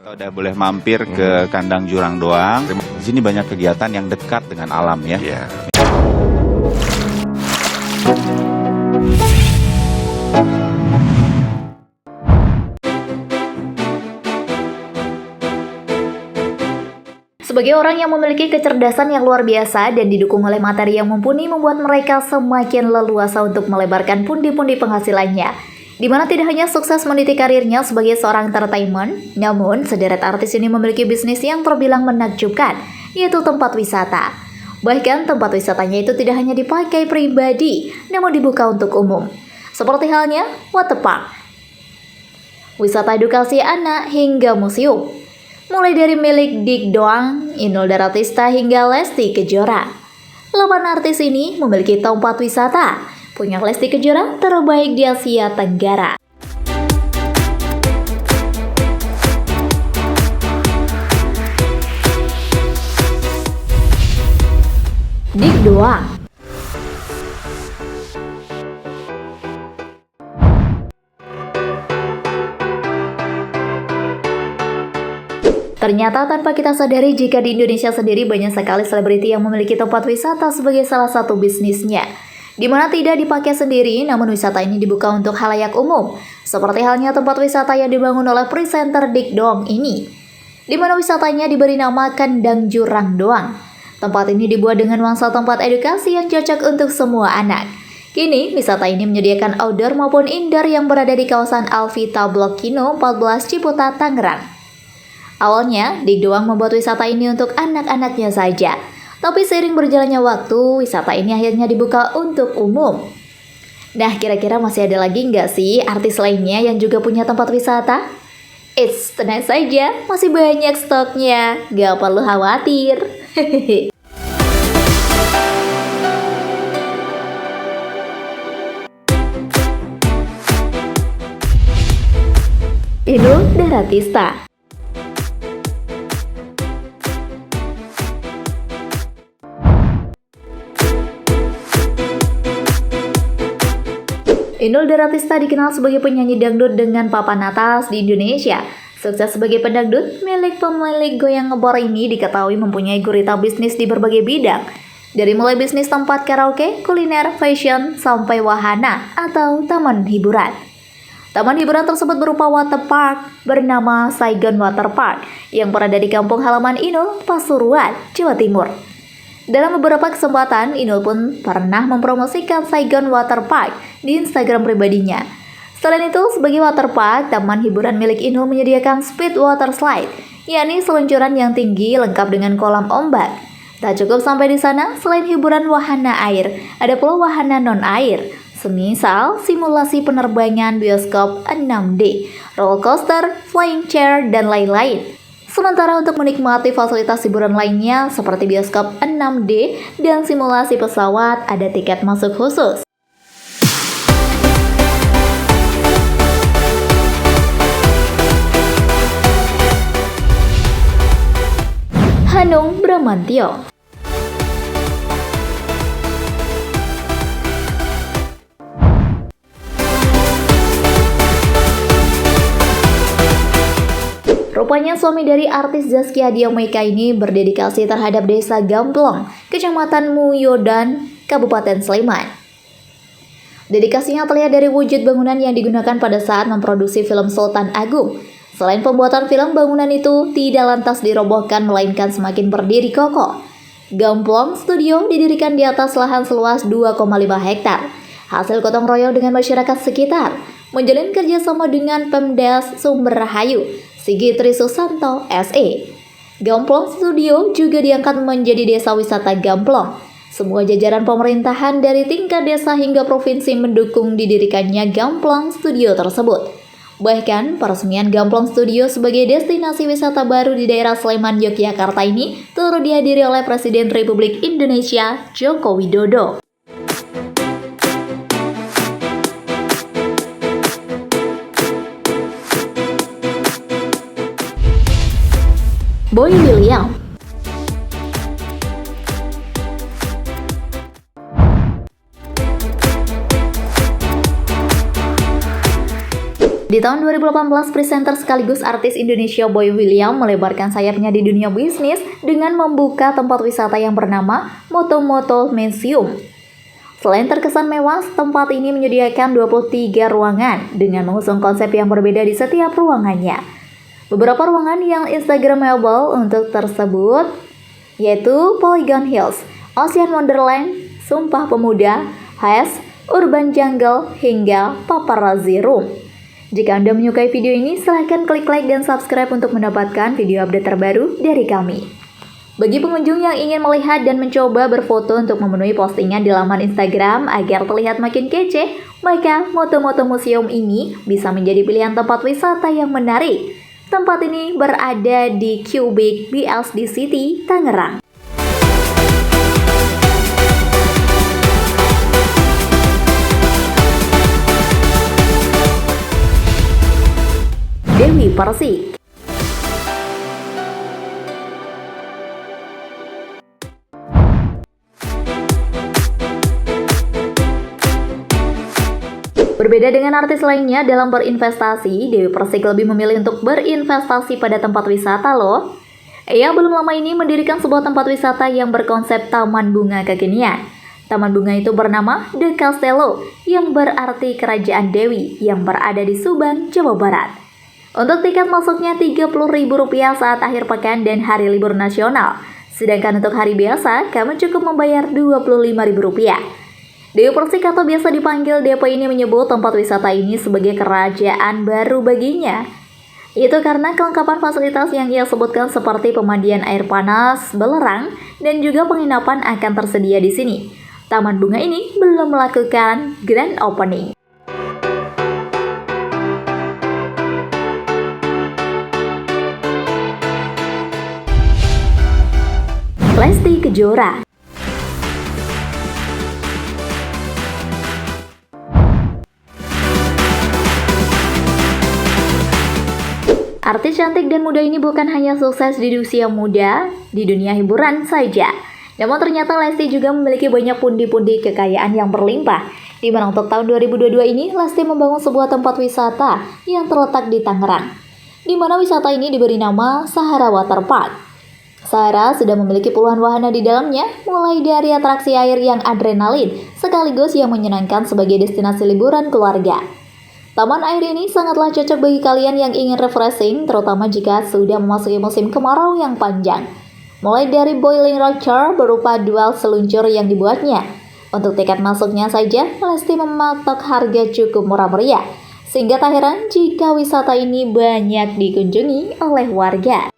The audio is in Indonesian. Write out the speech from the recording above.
Udah boleh mampir ke kandang Jurang Doang. Di sini banyak kegiatan yang dekat dengan alam ya. Iya. Sebagai orang yang memiliki kecerdasan yang luar biasa dan didukung oleh materi yang mumpuni membuat mereka semakin leluasa untuk melebarkan pundi-pundi penghasilannya. Di mana tidak hanya sukses meniti karirnya sebagai seorang entertainment, namun sederet artis ini memiliki bisnis yang terbilang menakjubkan, yaitu tempat wisata. Bahkan tempat wisatanya itu tidak hanya dipakai pribadi, namun dibuka untuk umum. Seperti halnya waterpark, wisata edukasi anak hingga museum. Mulai dari milik Dik Doang, Inul Daratista hingga Lesti Kejora. 8 artis ini memiliki tempat wisata, punya Lesti Kejora terbaik di Asia Tenggara. Dik Doang. Ternyata tanpa kita sadari jika di Indonesia sendiri banyak sekali selebriti yang memiliki tempat wisata sebagai salah satu bisnisnya. Di mana tidak dipakai sendiri, namun wisata ini dibuka untuk khalayak umum. Seperti halnya tempat wisata yang dibangun oleh presenter Dik Doang ini. Di mana wisatanya diberi nama Kandang Jurang Doang. Tempat ini dibuat dengan nuansa tempat edukasi yang cocok untuk semua anak. Kini, wisata ini menyediakan outdoor maupun indoor yang berada di kawasan Alvita Blok Kino 14 Ciputat, Tangerang. Awalnya, Dik Doang membuat wisata ini untuk anak-anaknya saja. Tapi seiring berjalannya waktu, wisata ini akhirnya dibuka untuk umum. Nah, kira-kira masih ada lagi nggak sih artis lainnya yang juga punya tempat wisata? Tenang saja, masih banyak stoknya. Gak perlu khawatir. Inul Daratista. Inul Daratista dikenal sebagai penyanyi dangdut dengan papan atas di Indonesia. Sukses sebagai pendangdut, milik pemilik goyang ngebor ini diketahui mempunyai gurita bisnis di berbagai bidang. Dari mulai bisnis tempat karaoke, kuliner, fashion, sampai wahana atau taman hiburan. Taman hiburan tersebut berupa waterpark bernama Saigon Waterpark yang berada di kampung halaman Inul, Pasuruan, Jawa Timur. Dalam beberapa kesempatan, Inul pun pernah mempromosikan Saigon Waterpark di Instagram pribadinya. Selain itu, sebagai waterpark, taman hiburan milik Inul menyediakan speed water slide, yakni seluncuran yang tinggi lengkap dengan kolam ombak. Tak cukup sampai di sana, selain hiburan wahana air, ada pula wahana non-air, semisal simulasi penerbangan bioskop 6D, roller coaster, flying chair, dan lain-lain. Sementara untuk menikmati fasilitas hiburan lainnya seperti bioskop 6D dan simulasi pesawat ada tiket masuk khusus. Hanung Bramantyo. Rupanya suami dari artis Zaskia Diomeka ini berdedikasi terhadap desa Gamplong, Kecamatan Muyodan, Kabupaten Sleman. Dedikasinya terlihat dari wujud bangunan yang digunakan pada saat memproduksi film Sultan Agung. Selain pembuatan film, bangunan itu tidak lantas dirobohkan melainkan semakin berdiri kokoh. Gamplong Studio didirikan di atas lahan seluas 2,5 hektar. Hasil gotong royong dengan masyarakat sekitar, menjalin kerjasama dengan Pemdes Sumber Rahayu, Sigit Trisusanto, SE. Gamplong Studio juga diangkat menjadi desa wisata Gamplong. Semua jajaran pemerintahan dari tingkat desa hingga provinsi mendukung didirikannya Gamplong Studio tersebut. Bahkan, peresmian Gamplong Studio sebagai destinasi wisata baru di daerah Sleman, Yogyakarta ini turut dihadiri oleh Presiden Republik Indonesia, Joko Widodo. Boy William. Di tahun 2018, presenter sekaligus artis Indonesia Boy William melebarkan sayapnya di dunia bisnis dengan membuka tempat wisata yang bernama Moto-Moto Museum. Selain terkesan mewah, tempat ini menyediakan 23 ruangan dengan mengusung konsep yang berbeda di setiap ruangannya. Beberapa ruangan yang Instagramable untuk tersebut yaitu Polygon Hills, Ocean Wonderland, Sumpah Pemuda, Haes, Urban Jungle, hingga Paparazzi Room. Jika Anda menyukai video ini, silahkan klik like dan subscribe untuk mendapatkan video update terbaru dari kami. Bagi pengunjung yang ingin melihat dan mencoba berfoto untuk memenuhi postingan di laman Instagram agar terlihat makin kece, maka Moto-Moto Museum ini bisa menjadi pilihan tempat wisata yang menarik. Tempat ini berada di Cubic BSD City, Tangerang. Dewi Persik. Berbeda dengan artis lainnya dalam berinvestasi, Dewi Persik lebih memilih untuk berinvestasi pada tempat wisata loh. Ia belum lama ini mendirikan sebuah tempat wisata yang berkonsep taman bunga kekinian. Taman bunga itu bernama The Castello, yang berarti Kerajaan Dewi, yang berada di Subang, Jawa Barat. Untuk tiket masuknya Rp30.000 saat akhir pekan dan hari libur nasional. Sedangkan untuk hari biasa, kamu cukup membayar Rp25.000. Dewi Persik atau biasa dipanggil Depo ini menyebut tempat wisata ini sebagai kerajaan baru baginya. Itu karena kelengkapan fasilitas yang ia sebutkan seperti pemandian air panas, belerang, dan juga penginapan akan tersedia di sini. Taman bunga ini belum melakukan grand opening. Lesti Kejora. Artis cantik dan muda ini bukan hanya sukses di usia muda, di dunia hiburan saja. Namun ternyata Lesti juga memiliki banyak pundi-pundi kekayaan yang berlimpah. Di mana untuk tahun 2022 ini, Lesti membangun sebuah tempat wisata yang terletak di Tangerang. Di mana wisata ini diberi nama Sahara Water Park. Sahara sudah memiliki puluhan wahana di dalamnya, mulai dari atraksi air yang adrenalin, sekaligus yang menyenangkan sebagai destinasi liburan keluarga. Taman air ini sangatlah cocok bagi kalian yang ingin refreshing, terutama jika sudah memasuki musim kemarau yang panjang. Mulai dari boiling rocker berupa dual seluncur yang dibuatnya. Untuk tiket masuknya saja, Lesti mematok harga cukup murah meriah. Sehingga tak heran jika wisata ini banyak dikunjungi oleh warga.